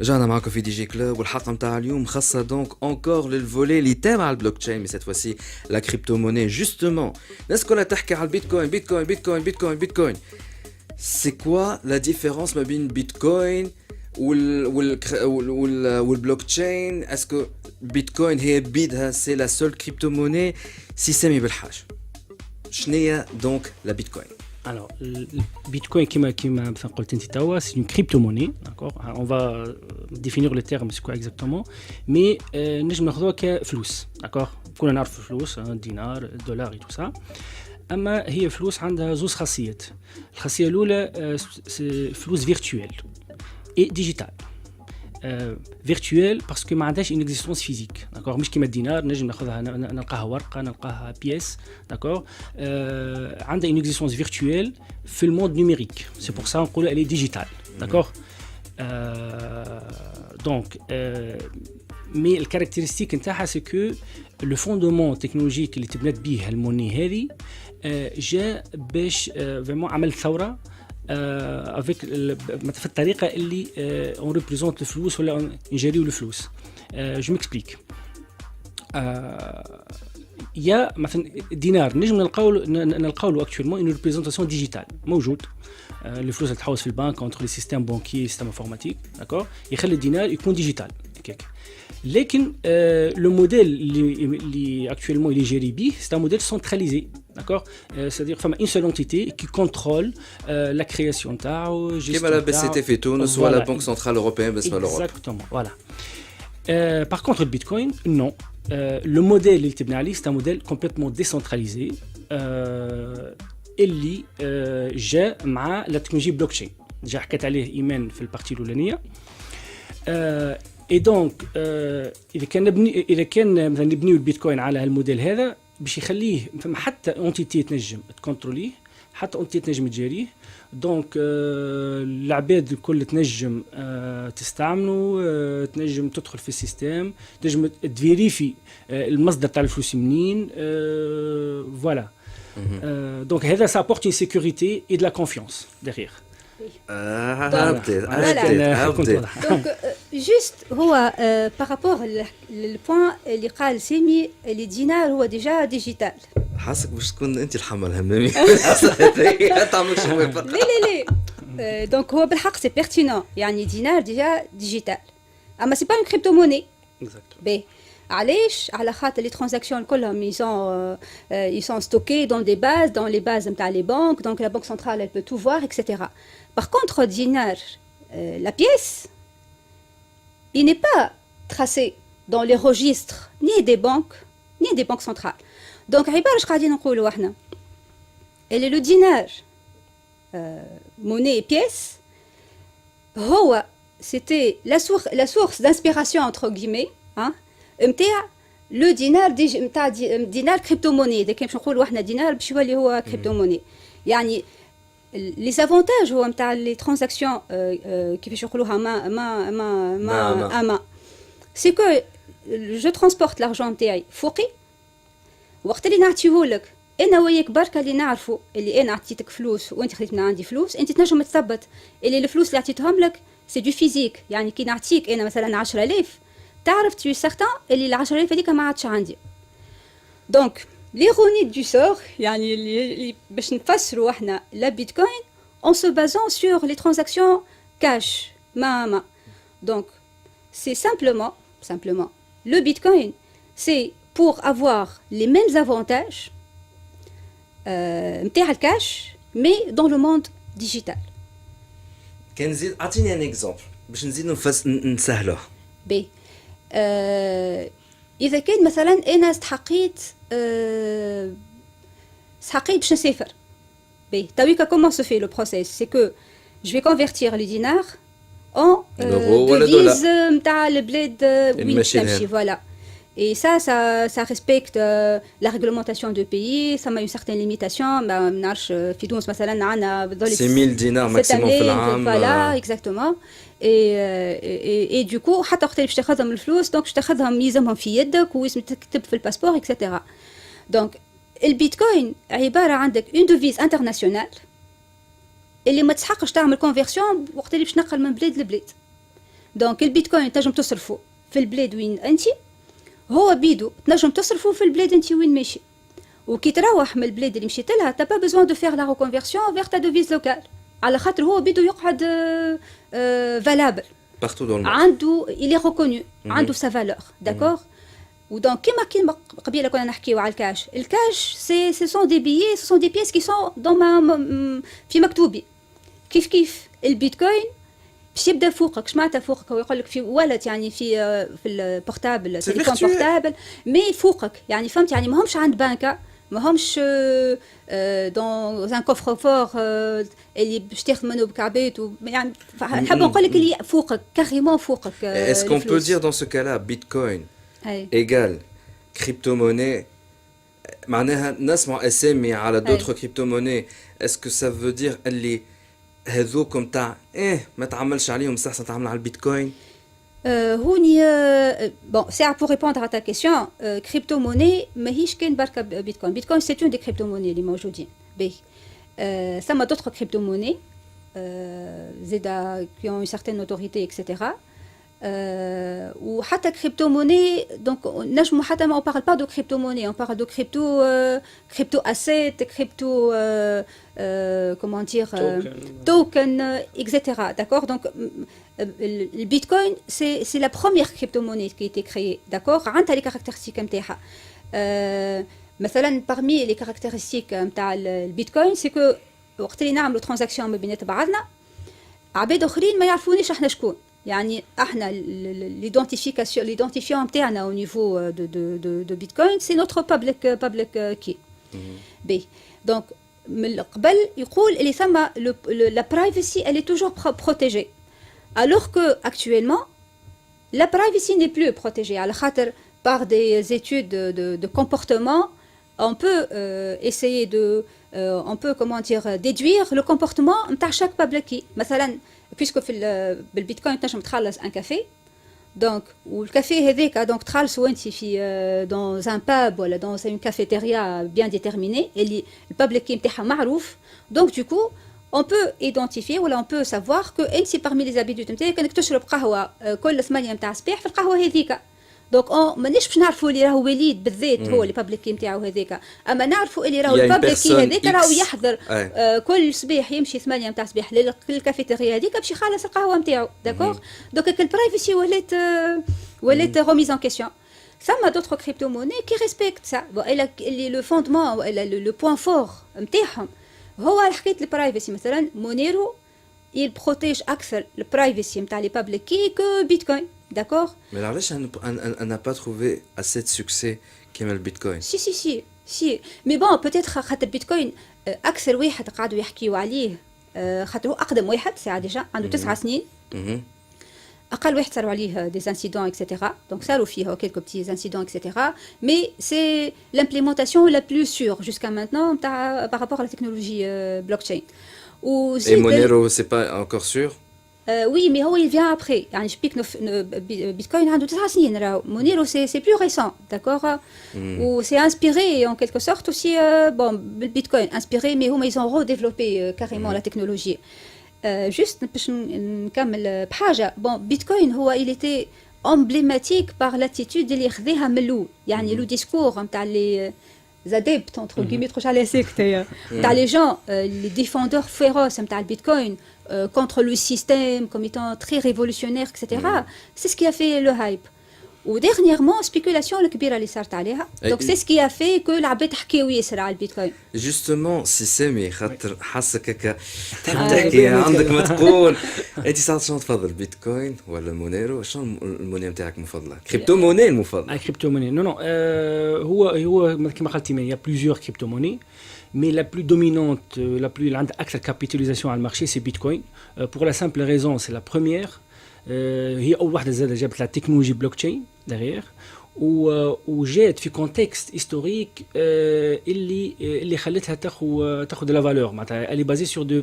جانا معاكم في دي جي كلوب والحلقه نتاع اليوم خاصه دونك اونكور للفولي اللي تابع البلوك تشين مي سيت فوسي لا كريبتو موني جوستومون الناس كلها تحكي على البيتكوين بيتكوين بيتكوين بيتكوين بيتكوين سي كوا لا ديفيرونس ما بين بيتكوين والبلوك تشين اسكو بيتكوين هي بيدها سي لا سول كريبتو موني سي سامي بالحاج شنيا دونك لا بيتكوين Alors, le Bitcoin, c'est une crypto-monnaie, d'accord. On va définir le terme, c'est quoi exactement. Mais nous avons que flous, d'accord. Qu'on a flous, dinar, dollar et tout ça. أما هي فلوس عندها زوز خاصيات. الخاصية الأولى فلوس virtuelle et digitale. فيرتوال باسكو ما عندهاش ان اكزيستونس فيزيك داكور مش كيما الدينار نجم ناخذها نلقاها ورقه نلقاها بيس داكور عندها ان اكزيستونس فيرتوال في الموند نيميريك سي بور سا نقولوا الي ديجيتال داكور دونك مي الكاركتيرستيك نتاعها سي كو لو فوندمون تكنولوجيك اللي تبنات به الموني هذه جاء باش فريمون عمل ثوره avec في الطريقه اللي on représente الفلوس ولا نجريو الفلوس. je m'explique. يا مثلا الدينار نجم نلقاو له اكطوالمون une représentation digitale موجود. الفلوس اللي تحوس في البنك entre les systèmes banquiers système informatique d'accord يخلي الدينار يكون ديجيتال هكاك. لكن le modèle اللي actuellement il est géré به c'est un modèle centralisé. D'accord, c'est-à-dire qu'il y a une seule entité qui contrôle la création تاعو كما لا BCT في تونس ولا la Banque Centrale Européenne بالنسبة لأوروبا. Exactement, voilà. Par contre le Bitcoin, non. Le modèle اللي تبني عليه c'est un modèle complètement décentralisé اللي جاء مع la technologie blockchain. جا حكيت عليه إيمان في البارتي الأولانية. Et donc إذا كان مثلا نبنيو البيتكوين على هالموديل هذا باش يخليه فما حتى اونتيتي تنجم تكونتروليه حتى اونتيتي تنجم تجاريه دونك العباد الكل تنجم تستعملوا تنجم تدخل في السيستم تنجم تفيريفي المصدر تاع الفلوس منين فوالا دونك هذا ça apporte une sécurité et de la confiance derrière. Donc juste هو par rapport للبوان اللي قال سامي اللي دينار هو ديجا ديجيتال حاسك باش تكون انت الحمل الهمامي تعمل شويه لا دونك هو بالحق سي بيرتينون يعني دينار ديجا ديجيتال اما سي با اون كريبتو موني بي علاش على خاطر لي ترانزاكسيون كلهم ils sont stockés dans les bases نتاع les banques donc la banque centrale elle peut tout voir etc. Par contre dinar la pièce il n'est pas tracé dans les registres ni des banques centrales. Donc عبارة اش قاعدين نقولوا احنا اللي لو دينار monnaie et pièce هو c'était la source d'inspiration entre guillemets hein نتاع لو دينار نتاع دينار كريبتو موني داك باش نقولوا احنا دينار باش يولي هو كريبتو موني يعني لي زافونتاج هو نتاع لي ترانزاكسيون كيفاش يقولوها ما سي كو جو ترانسبورت لارجون نتاعي فوقي وقت اللي نعطيهولك انا وياك بركه اللي نعرفوا اللي انا عطيتك فلوس وانت خديت من عندي فلوس انت تنجم تثبت اللي الفلوس اللي عطيتهم لك سي دو فيزيك يعني كي نعطيك انا مثلا 10000 تعرف tu es certain اللي ال 10000 هذيك ما عادش عندي. دونك ليروني دو سور يعني اللي باش نفسروا احنا لا بيتكوين en se basant sur les transactions cash ما donc c'est simplement le bitcoin c'est pour avoir les mêmes avantages نتاع الكاش mais dans le monde digital. كان نزيد اعطيني ان اكزامبل باش نزيد نسهلوه. بي إذا كان مثلا أنا استحقيت باش نسافر بي تويكا كومون سو في لو بروسيس سي كو جو في كونفيرتير لي دينار ان ديفيز نتاع البلاد وين تمشي فوالا et ça respecte la réglementation de pays ça a une certaine limitation ما نعرفش في تونس مثلا عندنا 6000 دينار ماكسيموم في العام voilà exactement et du coup حتى وقت اللي باش تاخذهم الفلوس دونك باش تاخذهم يلزمهم في يدك واسمك تكتب في الباسبور اكسترا دونك البيتكوين عباره عندك اون دوفيز انترناسيونال اللي ما تسحقش تعمل كونفيرسيون وقت اللي باش تنقل من بلاد لبلاد دونك البيتكوين تنجم تصرفه في البلاد وين انت، هو بيدو تنجم تصرفه في البلاد انت وين ماشي. وكي تروح من البلاد اللي مشيت لها تا با بيزوان دو فيغ لا ريكونفيرسيون فيغ تا دوفيز لوكال، على خاطر هو بيدو يقعد فالابل partout dans le monde. عنده il est reconnu عنده sa valeur d'accord. ودونك كيما قبيله كنا نحكيو على الكاش، الكاش سي سون دي بيي سون دي بيس كي سون دون في مكتوبي. كيف البيتكوين باش يبدا فوقك، معناتها فوقك هو يقول لك في ولد يعني في البورتابل التليفون بورتابل مي فوقك، يعني فهمت يعني ماهمش عند بنكه، ماهمش دون ان كوفر فور اللي باش تاخذ منه بكعبات يعني نحب نقول لك اللي فوقك كاريمون فوقك. Est-ce qu'on peut dire dans ce cas-là Bitcoin égale crypto-monnaie معناها نسمع اسامي على d'autres crypto-monnaies. Est-ce que ça veut dire اللي هذوكم تاع ما تعملش عليهم استحسن تعمل على البيتكوين؟ هوني bon c'est pour répondre à ta question. crypto-monnaie ماهيش كان بركه بيتكوين. بيتكوين c'est une des crypto-monnaies اللي موجودين باهي. ثم d'autres crypto-monnaies زيدا qui ont une certaine notoriété etc. وحتى crypto-monnaie donc نجمو حتى ما on parle pas de crypto-monnaie, on parle de crypto asset, crypto comment dire token etc. d'accord. Donc le bitcoin c'est la première crypto-monnaie qui a été créée d'accord. عندها les caractéristiques نتاعها. مثلا parmi les caractéristiques نتاع البيتكوين c'est que وقت اللي نعملوا ترانزاكسيون ما بينات بعضنا عباد اخرين ما يعرفونيش احنا شكون، يعني احنا ليدونتيفيون نتاعنا او نيفو دو بيتكوين سي نوتر بابليك كي بي. دونك من قبل يقول اللي ثم لا برايفسي elle est toujours protégée alors que actuellement la privacy n'est plus protégée على خاطر par des études de comportement on peut essayer de on peut comment dire déduire le comportement نتاع chaque public key. مثلا puisque في بالبيتكوين تنجم تخلص ان كافي دونك والكافي هذاك دونك تخلصوا انت في dans un pub ولا dans une cafétéria bien déterminée اللي البابليك كي نتاعها معروف. donc du coup on peut identifier ولا on peut savoir que انت parmi les habitudes نتاعك انك تشرب قهوه كل 8 نتاع الصباح في القهوه هذيك. دونك مانيش باش نعرفوا اللي راهو وليد بالذات هو اللي بابليك كي نتاعو هذاك، اما نعرفوا اللي راهو البابليك كي هذاك راهو يحضر كل صباح يمشي 8 نتاع الصباح للكافيتيريا هذيك باش يخلص القهوه نتاعو داكوغ. دونك البرايفسي ولات روميز ان كيسيون. ثم دوطخ كريبتو موني كي ريسبكت سا اللي لو فوندمون ولا لو بوين فور نتاعهم هو حكايه البرايفسي. مثلا مونيرو il protège أكثر البرايفسي نتاع لي بابليك كي كو بيتكوين d'accord. Mais alors, on n'a pas trouvé assez de succès comme le Bitcoin. Si. Mais bon, peut-être خاطر البيتكوين أكثر واحد قعدوا يحكيوا عليه خاطر هو أقدم واحد ساعة ديجا عنده 9 سنين. أقل واحد صاروا عليه des incidents etc. Donc صاروا فيه quelques petits incidents etc. Mais c'est l'implémentation la plus sûre jusqu'à maintenant par rapport à la technologie blockchain. Et Monero, c'est pas encore sûr? Oui, mais il vient après. يعني شبيك Bitcoin عنده 9 سنين راهو. Monero c'est plus récent, d'accord. Ou c'est inspiré en quelque sorte aussi bon Bitcoin inspiré mais ils ont redéveloppé carrément la technologie. Juste باش نكمل بحاجة. Bon Bitcoin هو il était emblématique par l'attitude اللي خذاها من الأول. يعني le discours نتاع les adeptes entre guillemets تخش على سيكت تاع les gens les défendeurs féroces نتاع البيتكوين contre le système comme étant très révolutionnaire etc. C'est ce qui a fait le hype. و dernièrement spéculation الكبيره اللي صارت عليها. donc c'est ce qui a fait que العباد تحكيو ياسر على البيتكوين. justement سي سامي خاطر حاسك هكا تحب تحكي عندك ما تقول انت ساعات شنو تفضل بيتكوين ولا مونيرو؟ شنو الموني نتاعك المفضله؟ كريبتو موني المفضل؟ كريبتو موني نو هو كما قلت il y a plusieurs crypto-monnaies mais la plus dominante la plus اللي عندها اكثر capitalisation على المارشي c'est Bitcoin pour la simple raison c'est la première هي اول واحده زاد جابت لا تكنولوجي بلوكتشين دغيغ وجات في كونتكست هيستوريك اللي خلتها تاخذ لا فالور معناتها اللي بازي سور دو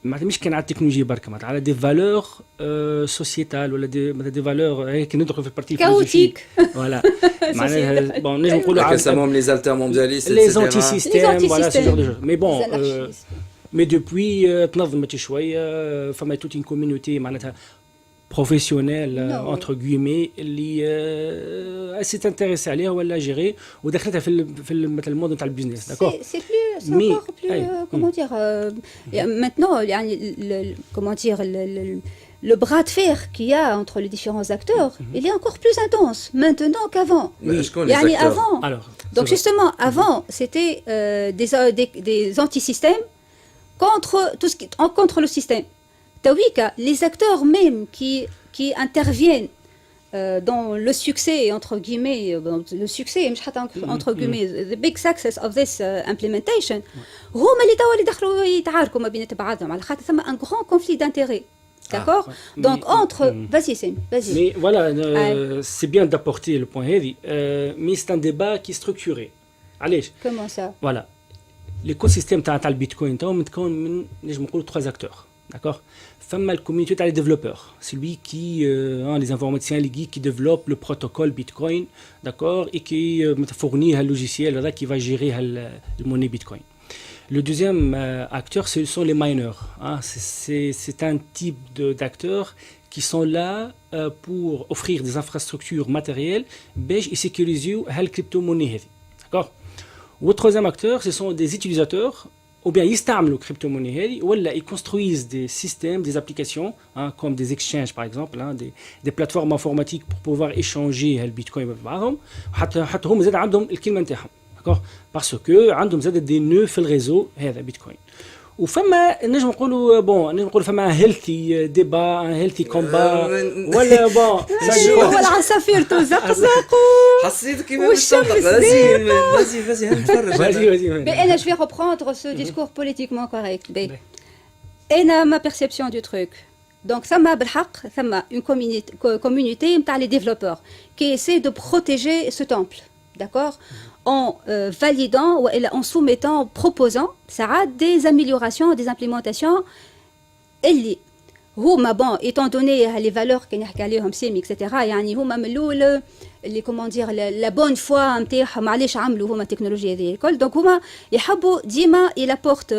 معناتها مش كان على التكنولوجيا برك معناتها على دي فالور سوسيتال ولا دي فالور هيك ندخل في البارتي كاوتيك فوالا معناها بون نجم نقولوا على كسمهم لي زالتر موندياليست لي زونتي سيستيم فوالا سي جور دو جو مي بون مي دوبوي تنظمت شويه فما توت ان كوميونيتي معناتها بروفيسيونيل No. انتر غويمي اللي s'est intéressé عليها ولا جيري ودخلتها في مثلا المود نتاع البيزنس داكور. C'est plus, c'est Mais- encore plus, Aïe. comment dire, maintenant, comment dire, le bras de fer qu'il y a entre les différents acteurs, il est encore plus intense maintenant qu'avant. شكون يعني les acteurs avant, Alors, donc justement, avant, c'était des antisystèmes contre tout ce qui, contre le système. Tawika, les acteurs même qui interviennent dans le succès, entre guillemets, le succès, entre guillemets, the big success of this implementation, هما اللي توا اللي دخلوا يتعاركوا ما بين بعضهم على خاطر ثم un grand conflit d'intérêts. D'accord? ouais. Donc Mais- entre, vas-y Sam, vas-y. mais voilà, c'est bien d'apporter le point هذه, mais c'est un débat qui est structuré. علاش؟ Comment ça? Voilà. L'écosystème تاع البيتكوين تاعو متكون من نجم نقولوا 3 acteurs. D'accord? فما الكوميونيتي تاع les développeurs, celui qui les informaticiens qui développent le protocole Bitcoin, d'accord, et qui fournit un logiciel là qui va gérer le monnaie Bitcoin. Le deuxième acteur, ce sont les miners. Hein. C'est un type d'acteurs qui sont là pour offrir des infrastructures matérielles et sécuriser la crypto-monnaie. D'accord? Le troisième acteur, ce sont des utilisateurs, ou bien ils installent la crypto-monnaie, ou ils construisent des systèmes, des applications, hein, comme des exchanges par exemple, hein, des plateformes informatiques pour pouvoir échanger le Bitcoin avec بعضهم. حتى هم زاد عندهم الكلمة نتاعهم. D'accord? Parce que عندهم زاد des nœuds في الريزو هذا بيتكوين. وفما نجم نقولوا بون نجم نقولوا فما هيلثي ديبا هيلثي كومبا ولا بون هو العصافير تزقزق حسيت كيما والشمس vas-y نتفرج. vas-y. Mais Ena, je vais reprendre ce discours politiquement correct. Ena, ma perception du truc. Donc, ça m'a une communauté les développeurs qui essaie de protéger ce temple. D'accord? En validant ou en soumettant, en proposant, ça a des améliorations, des implémentations. اللي هما bon, étant donné les valeurs كي نحكي عليهم سامي etc. يعني هما من الأول اللي comment dire la bonne foi نتاعهم علاش عملوا هما التكنولوجيا هذه الكل. Donc هما يحبوا ديما il apporte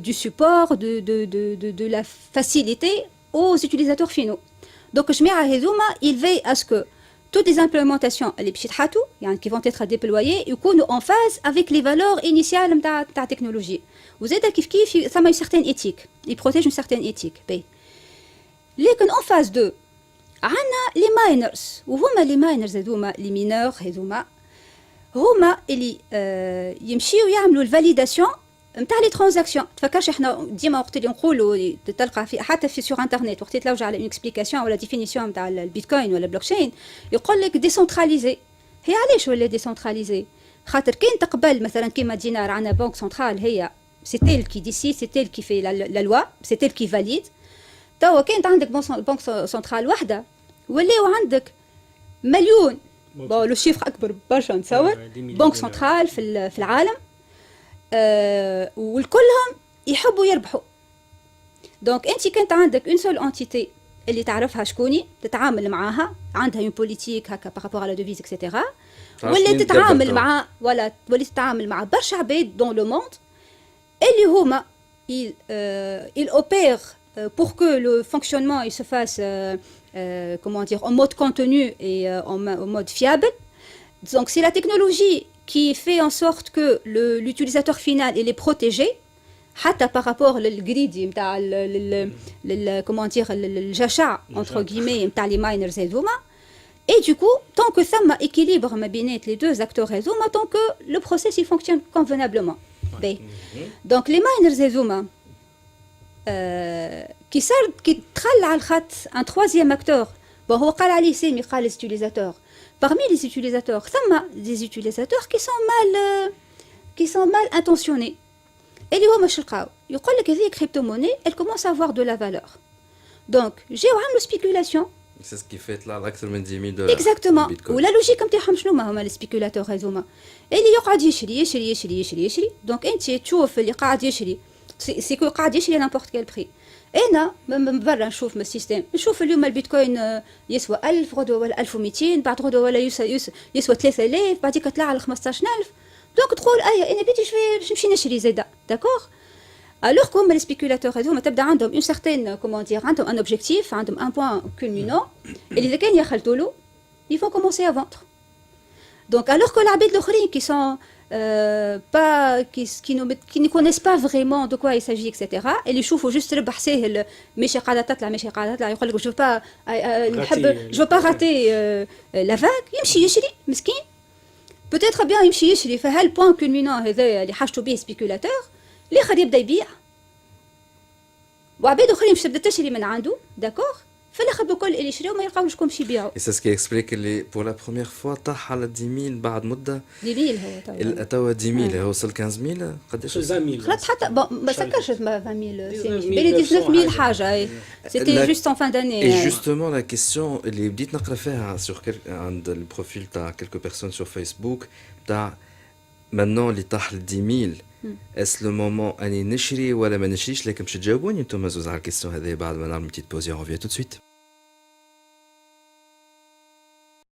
du support, de la facilité aux utilisateurs finaux. Donc جماعة هذوما il veille à ce que toutes les implémentations اللي باش يتحطوا يعني qui vont être déployées يكونوا en phase avec les valeurs initiales نتاع التكنولوجيا. وزاد كيف ثم une certaine éthique. Il protège une certaine éthique. لكن en phase 2 عندنا les miners وهما les miners هذوما les mineurs هذوما هما اللي يمشيوا يعملوا الفاليداسيون نتاع لي ترانزاكسيون. تفكرش احنا ديما وقت اللي نقولوا تلقى في حتى في سور انترنت وقت تلوج على اون اكسبليكاسيون ولا ديفينيسيون نتاع البيتكوين ولا بلوكشين يقول لك ديسنتراليزي. هي علاش ولا ديسنتراليزي؟ خاطر كان تقبل مثلا كيما دينار عندنا بنك سنترال هي c'est elle qui décide, c'est elle qui fait la loi, c'est elle qui valide. توا كانت عندك بنك سنترال وحده ولاو عندك مليون بون لو شيفر اكبر برشا نتصور بنك سنترال في العالم والكلهم يحبوا يربحوا. دونك انت كانت عندك اون سول انتيتي اللي تعرفها شكوني تتعامل معاها عندها اون بوليتيك هكا بارابور على دوفيز اكسيتيرا ولا تتعامل مع ولا تتعامل مع برشا عباد دون لو موند اللي هما il opère pour que le fonctionnement il se fasse comment dire en mode contenu et en mode fiable. Donc c'est la technologie qui fait en sorte que l'utilisateur final il est protégé حتى par rapport للجريدي نتاع comment dire الجشع entre guillemets نتاع les miners هذوما. Et du coup, tant que ثم équilibre ما بينات les deux acteurs هذوما, tant que le process il fonctionne convenablement. Donc les miners هذوما كي تخلى على الخط un troisième acteur. Bon, هو قال عليه سامي قال les utilisateurs. Parmi les utilisateurs, ثم des utilisateurs qui sont mal intentionnés. اللي هو مش لقاو يقول لك هذه كريبتو موني elle commence à avoir de la valeur. Donc جاو عملوا spéculation. C'est ce qui fait là أكثر من 10 000 $. Exactement. ولا لوجيك نتاعهم شنو هما السبيكولاتور هذوما اللي يقعد يشري. دونك انت تشوف اللي قاعد يشري سيكو قاعد يشري نامبورت كيل بري. انا من برا نشوف من السيستم نشوف اليوم البيتكوين يسوى 1000 غدوه ولا 1200 بعد غدوه ولا يسوى 3000 بعديك طلع على 15000. دونك تقول انا بديت باش نمشي نشري زاده. داكوغ Alors comme les spéculateurs هذوما تبدا عندهم une certaine comment dire عندهم un objectif عندهم un point culminant اللي إذا كان يخلطوا له ils vont commencer à vendre. Donc alors que العباد الآخرين qui sont pas qui ne connaissent pas vraiment de quoi il s'agit etc. اللي يشوفوا juste ربح ساهل ماشي قاعدة تطلع يقول لك je veux pas je veux pas rater la vague يمشي يشري مسكين. Peut-être bien يمشي يشري فهالبوان culminant هذا اللي حاجته به سبيكولاتور الاخر يبدا يبيع وعباد اخرين باش تبدا تشري من عنده داكوغ في الاخر بكل اللي يشريو ما يلقاوش شكون باش يبيعوا. Et c'est ce qui explique que pour la première fois طاح على 10000 بعد مدة. ديليل هو توا 10000 هو وصل 15000 قداش؟ 20000 خلاص حتى ما سكرش 20000 بالي 19000 حاجة c'était juste en fin d'année. Et justement la question اللي بديت نقرا فيها sur عند البروفيل تاع quelques personnes sur Facebook تاع maintenant اللي طاح ل 10000 est-ce le moment اني نشري ولا ما نشريش؟ لكن باش تجاوبوني انتم زوز على الكيستيون هذه بعد ما نعمل بتيت بوزي. On revient tout de suite.